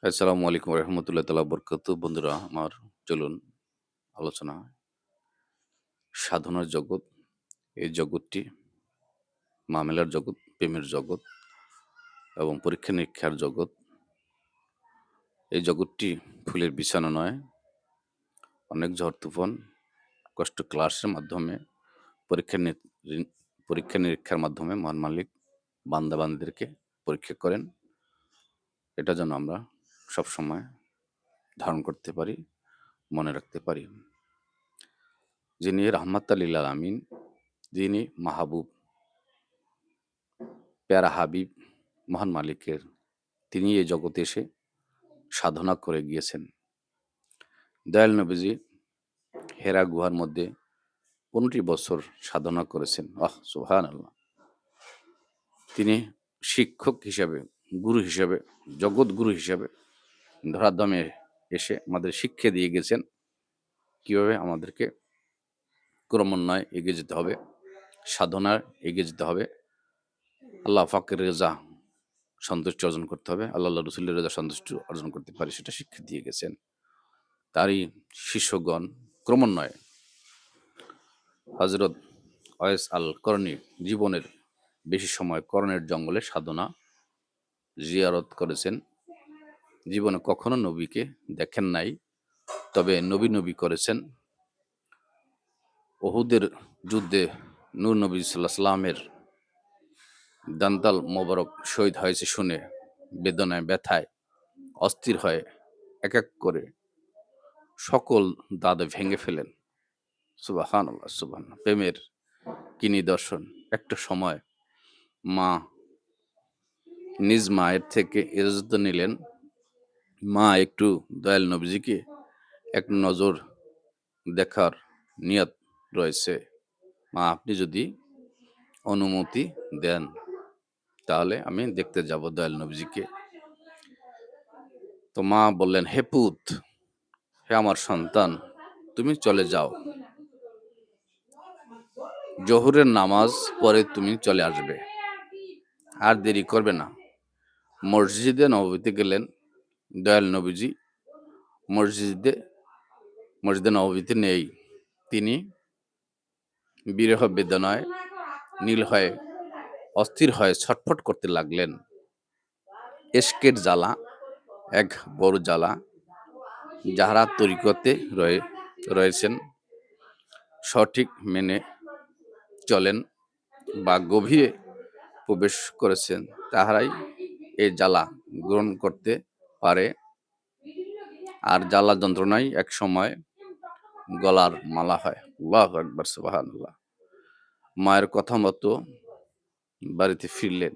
আসসালামু আলাইকুম রহমতুল্লাহ তালা বরকত। বন্ধুরা আমার, চলুন আলোচনা সাধনার জগৎ। এই জগৎটি মামেলার জগৎ, প্রেমের জগৎ এবং পরীক্ষা নিরীক্ষার জগৎ। এই জগৎটি ফুলের বিছানা নয়। অনেক ঝড় তুফান, কষ্ট ক্লাসের মাধ্যমে, পরীক্ষা পরীক্ষা নিরীক্ষার মাধ্যমে মহান মালিক বান্দাবান্দিদেরকে পরীক্ষা করেন। এটা যেন আমরা সবসময় ধারণ করতে পারি, মনে রাখতে পারি। যিনি রাহমাত লিল আলামিন, যিনি মাহবুব, প্যারা হাবিব, মহান মালিকের, তিনি এই জগতে এসে সাধনা করে গিয়েছেন। দয়াল নবীজি হেরা গুহার মধ্যে 15টি বছর সাধনা করেছেন। সুবহানাল্লাহ। তিনি শিক্ষক হিসাবে, গুরু হিসাবে, জগৎ গুরু হিসাবে ধরাধামে এসে আমাদের শিক্ষা দিয়ে গেছেন কিভাবে আমাদেরকে ক্রমান্বয়ে এগিয়ে যেতে হবে, সাধনায় এগিয়ে যেতে হবে, আল্লাহ পাকের রেজা সন্তুষ্টি অর্জন করতে হবে, আল্লাহ রসুলের রেজা সন্তুষ্টি অর্জন করতে পারি, সেটা শিক্ষা দিয়ে গেছেন। তারই শিষ্যগণ ক্রমান্বয়ে হজরত ওয়েস আল করণী জীবনের বেশি সময় করণের জঙ্গলে সাধনা জিয়ারত করেছেন। জীবনে কখনো নবীকে দেখেন নাই, তবে নবী নবী করেছেন। ওহুদের যুদ্ধে নূর নবী সাল্লাহ সাল্লামের দান্তাল মোবারক শহীদ হয়েছে শুনে বেদনায় ব্যথায় অস্থির হয়ে এক এক করে সকল দাঁত ভেঙে ফেলেন। সুবহানাল্লাহ, সুবহানাল্লাহ। প্রেমের কি নিদর্শন! একটা সময় মা নিজ মায়ের থেকে ইজাজত নিলেন। মা একটু দয়াল নবীজিকে এক নজর দেখার নিয়ত রয়েছে। মা, আপনি যদি অনুমতি দেন তাহলে আমি দেখতে যাব দয়াল নবীজিকে। তো মা বললেন, হে পুত, হে আমার সন্তান, তুমি চলে যাও, জোহরের নামাজ পরে তুমি চলে আসবে, আর দেরি করবে না। মসজিদে নববীতে গেলেন। দয়াল নবীজি মসজিদে মসজিদে নববীতে নেই। তিনি বিরহ বেদনায় নীল হয়ে অস্থির হয়ে ছটফট করতে লাগলেন। এশকের জ্বালা এক বড় জ্বালা। যাহারা তরিকতে রয়েছেন, সঠিক মেনে চলেন বা গভীরে প্রবেশ করেছেন, তাহারাই এই জ্বালা গ্রহণ করতে পারে। আর জ্বালা যন্ত্রণাই এক সময় গলার মালা হয়। আল্লাহু আকবার, সুবহানাল্লাহ। মায়ের কথা মতো বাড়িতে ফিরলেন।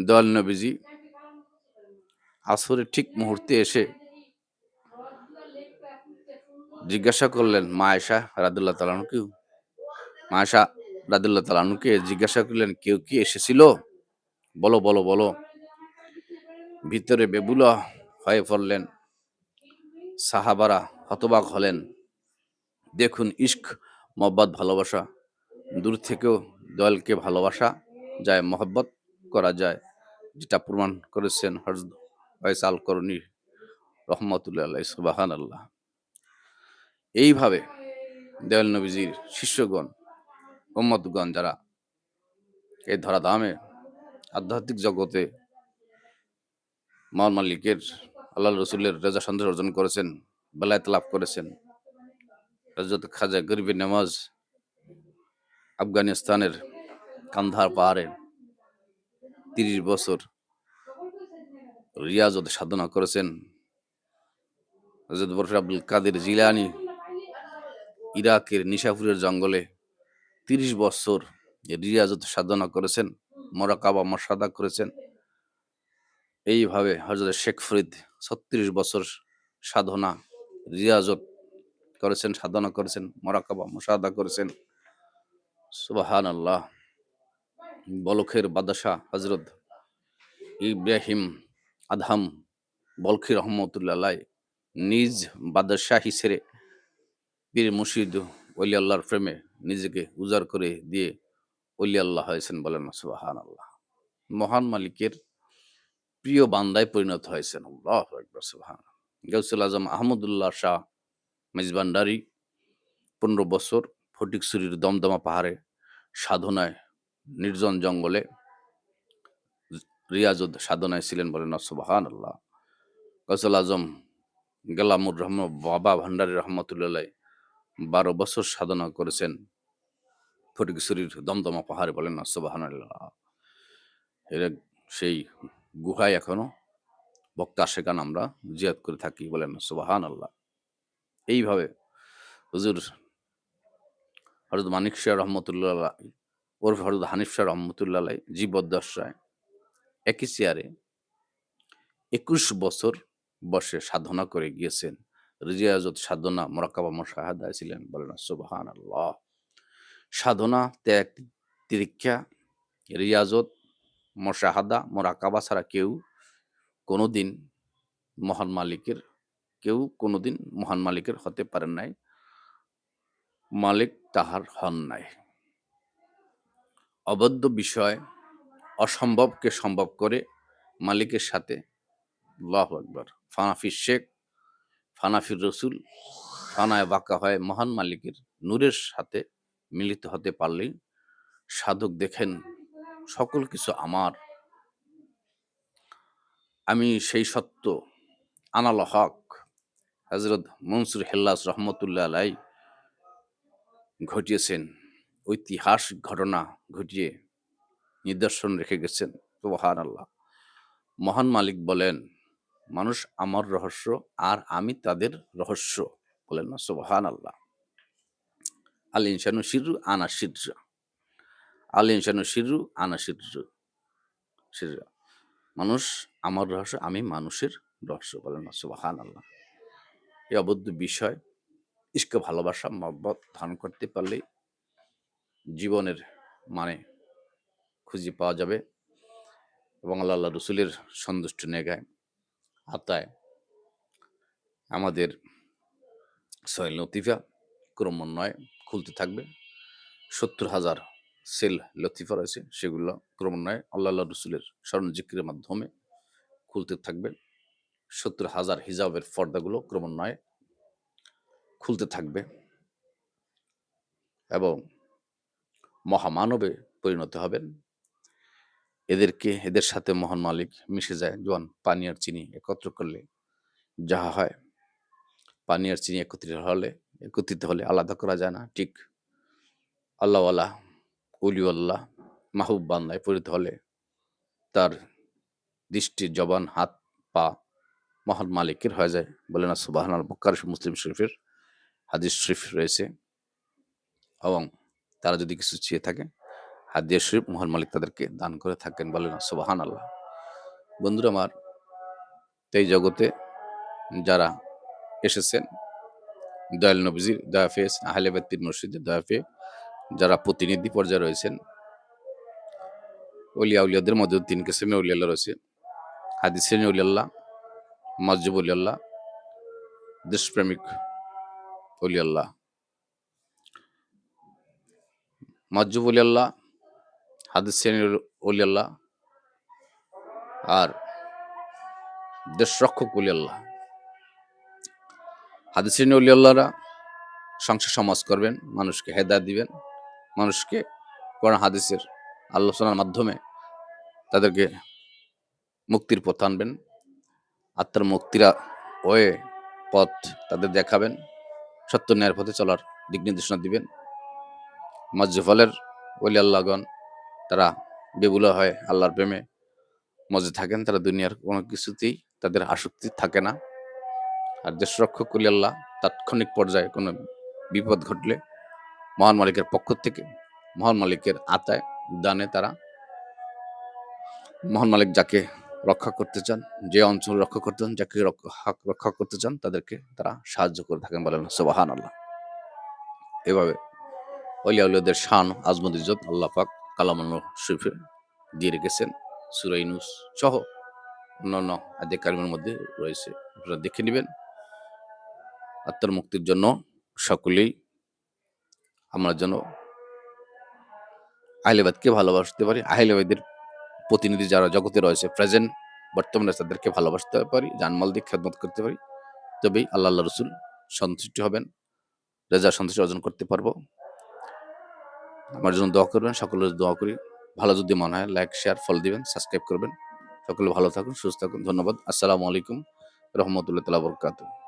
দয়াল নবীজি আসরের ঠিক মুহূর্তে এসে জিজ্ঞাসা করলেন মা আয়েশা রাদিয়াল্লাহু তাআলা আনহু, মা আয়েশা রাদিয়াল্লাহু তাআলা আনহুকে জিজ্ঞাসা করলেন, কেউ কি এসেছিল? বলো, বলো, বলো। ভিতরে বেবুলা হয়ে পড়লেন। সাহাবারা হতবাক হলেন। দেখুন, ইশক, মহব্বত, ভালোবাসা, দূর থেকেও দয়ালকে ভালোবাসা যায়, মহব্বত করা যায়, যেটা প্রমাণ করেছেন হযরত ওয়াইস আল করনী রহমাতুল্লাহ আলাইহি। সুবহানাল্লাহ। এইভাবে দয়াল নবীজির শিষ্যগণ, উম্মতগণ যারা এই ধরাধামে আধ্যাত্মিক জগতে মহান মালিকের আল্লাহ রসুলের রেজা সন্তুষ্টি অর্জন করেছেন, বেলায়েত লাভ করেছেন। হযরত খাজা গরিবে নওয়াজ আফগানিস্তানের কান্ধার পাহাড়ে 30 বছর রিয়াজত সাধনা করেছেন। হযরত বরফি আব্দুল কাদের জিলানী ইরাকের নিশাপুরের জঙ্গলে 30 বছর রিয়াজত সাধনা করেছেন, মোরাকাবা মুশাহাদা করেছেন। এইভাবে হযরত শেখ ফরিদ 36 বছর সাধনা, রিয়াজত করেছেন, সাধনা করেছেন, মোরাকাবা মুশাহাদা করেছেন। সুবহানাল্লাহ। বলখের বাদশাহ হযরত ইব্রাহিম আদহাম বলখি রহমতুল্লাহ আলাইহি নিজ বাদশাহী ছেড়ে পীর মুর্শিদ ওলি আল্লাহর প্রেমে নিজেকে উজাড় করে দিয়ে ওলি আল্লাহ হয়েছেন। বলেন সুবহানাল্লাহ। মহান মালিকের প্রিয় বান্দায় পরিণত হয়েছেন। আল্লাহু আকবার, সুবহানাল্লাহ। গাউসুল আজম আহমদুল্লাহ শাহ মেজবান্ডারি ১৫ বছর ফটিকছড়ির দমদমা পাহাড়ে সাধনায় নির্জন জঙ্গলে রিয়াজুদ সাধনায় ছিলেন, বলেন না সুবহানাল্লাহ। গাউসুল আজম গেলামুর বাবা ভান্ডারী রহমতুল্লাহ ১২ বছর সাধনা করেছেন ফটিকছড়ির দমদমা পাহাড়ে, বলেন না সুবহানাল্লাহ। এর সেই গুহায় এখনো ভক্ত আশেকান আমরা জিয়ারত করে থাকি, বলেন না সুবহানাল্লাহ। এইভাবে হুজুর হযরত মানিক শাহ রহমতুল্লাহ আলাইহি ওরফে হযরত হানিফ শাহ রহমতুল্লাহ আলাইহি জীবদ্দশায় একই চেয়ারে ২১ বছর বসে সাধনা করে গিয়েছেন। রিয়াজত সাধনা মুরাক্কাবা মুশাহাদায় ছিলেন, বলেন না সুবহানাল্লাহ। সাধনা, ত্যাগ, তিতিক্ষা, রিয়াজত, মুশাহাদা, মুরাক্কাবা ছাড়া কোনোদিন মহান মালিকের কোনোদিন মহান মালিকের হতে পারেন নাই। মালিক তাহার হন নাই। অবদ্ধ বিষয় অসম্ভবকে সম্ভব করে মালিকের সাথে, আল্লাহু আকবার, ফানাফির শেখ, ফানাফির রসুল, ফানায় বাঁকা হয় মহান মালিকের নূরের সাথে মিলিত হতে পারলেই সাধক দেখেন সকল কিছু আমার, আমি সেই সত্য, আনাল হক। হযরত মনসুর হেল্লাস রহমতুল্লাহ আলাইহি ঘটিয়েছেন, ঐতিহাসিক ঘটনা ঘটিয়ে নিদর্শন রেখে গেছেন। সুবহানাল্লাহ। মহান মালিক বলেন, মানুষ আমার রহস্য আর আমি তাদের রহস্য, বলেন না সুবহানাল্লাহ। আল ইনসানু সিররু আনা সিররা, আল ইনসানু সিররু আনা সিররা। মানুষ আমার রহস্য, আমি মানুষের রহস্য, বলেন না সুবহানাল্লাহ। এই অবদ্ধ বিষয় ইশক, ভালোবাসা, মহব্বত ধারণ করতে পারলেই জীবনের মানে খুঁজে পাওয়া যাবে এবং আল্লাহ রসুলের সন্তুষ্ট নেগায় আতায় আমাদের সহিল লতিফা ক্রমান্বয়ে খুলতে থাকবে। ৭০,০০০ সেল লতিফা রয়েছে, সেগুলো ক্রমান্বয়ে আল্লাহ রসুলের স্মরণ জিকিরের মাধ্যমে খুলতে থাকবে। ৭০,০০০ হিজাবের পর্দাগুলো ক্রমান্বয়ে খুলতে থাকবে এবং মহামানবে পরিণত হবেন। এদের সাথে মহান মালিক মিশে যায়, যেমন পানি আর চিনি একত্র করলে যাহা হয়, পানি আর চিনি একত্রিত হলে আলাদা করা যায় না। ঠিক আল্লাহওয়ালা, অলিউল্লাহ, মাহবুব বান্দায় পরিণত হলে তার দৃষ্টি, জবান, হাত, পা মহান মালিকের হয়ে যায়, বলে না সুবহানাল্লাহ। বুখারী, মুসলিম শরীফের হাদিস শরীফ রয়েছে এবং তারা যদি কিছু চেয়ে থাকে, হাদিস শরীফ মহান মালিক তাদেরকে দান করে থাকেন, বলে না সুবহানাল্লাহ। বন্ধুরা আমার, এই জগতে যারা এসেছেন দয়াল নবীজির দয়া পেয়ে, আহলে বাইত পীর মুর্শিদের দয়া পেয়ে যারা প্রতিনিধি পর্যায়ে রয়েছেন, অলিয়া উলিয়াদের মধ্যে ৩ কিসিমের অলি আল্লাহ রয়েছে। হাদিসের অলি আল্লাহ, মাজজুব অলি আল্লাহ, দেশপ্রেমিক অলি আল্লাহ। মাজজুব অলি আল্লাহ, হাদিসের অলি আল্লাহ আর দেশরক্ষক অলি আল্লাহ। হাদিসের অলি আল্লাহরা সংসার সমাজ করবেন, মানুষকে হেদায়েত দিবেন, মানুষকে কোরআন হাদিসের আলোচনার মাধ্যমে তাদেরকে মুক্তির পথ আনবেন, আত্মার মুক্তিরা পথ তাদের দেখাবেন, সত্য ন্যায়ের পথে চলার দিক নির্দেশনা দিবেন। মাজজুফলের ওলি আল্লাহগণ তারা বেবুলা হয় আল্লাহর প্রেমে মজে থাকেন, তারা দুনিয়ার কোনো কিছুতেই তাদের আসক্তি থাকে না। আর দেশরক্ষক ওলি আল্লাহ তাৎক্ষণিক পর্যায়ে কোনো বিপদ ঘটলে মহান মালিকের পক্ষ থেকে, মহান মালিকের আতায় দানে তারা মহান মালিক যাকে রক্ষা করতে চান, যে অঞ্চল রক্ষা করতে চান, যাকে রক্ষা করতে চান, তাদেরকে তারা সাহায্য করে থাকেন, বলেন সুবহানাল্লাহ। এভাবে অলিয়া উলিয়াদের শান, আজমত, ইজ্জত আল্লাহ পাক কালামুল্লাহ শরীফে দিয়ে রেখেছেন। সূরা ইউনূস সহ অন্যান্য আয়াতে কারিমের মধ্যে রয়েছে, আপনারা দেখে নেবেন। আত্মার মুক্তির জন্য সকলেই আমরা যেন আহলে বাইতকে ভালোবাসতে পারি। আহলে বাইতের প্রতিনিধি যারা জগতে রয়েছে প্রেজেন্ট, বর্তমানে তাদেরকে ভালোবাসতে পারি, জানমাল দিয়ে খেদমত করতে পারি, তবেই আল্লাহ রসুল সন্তুষ্টি হবেন, রেজা সন্তুষ্টি অর্জন করতে পারবো। আমার জন্য দোয়া করবেন, সকলের দোয়া করি। ভালো যদি মনে হয় লাইক, শেয়ার, ফলো দিবেন, সাবস্ক্রাইব করবেন। সকলে ভালো থাকুন, সুস্থ থাকুন। ধন্যবাদ। আসসালামু আলাইকুম রহমতুল্লাহ তাআলা বরকাতুহু।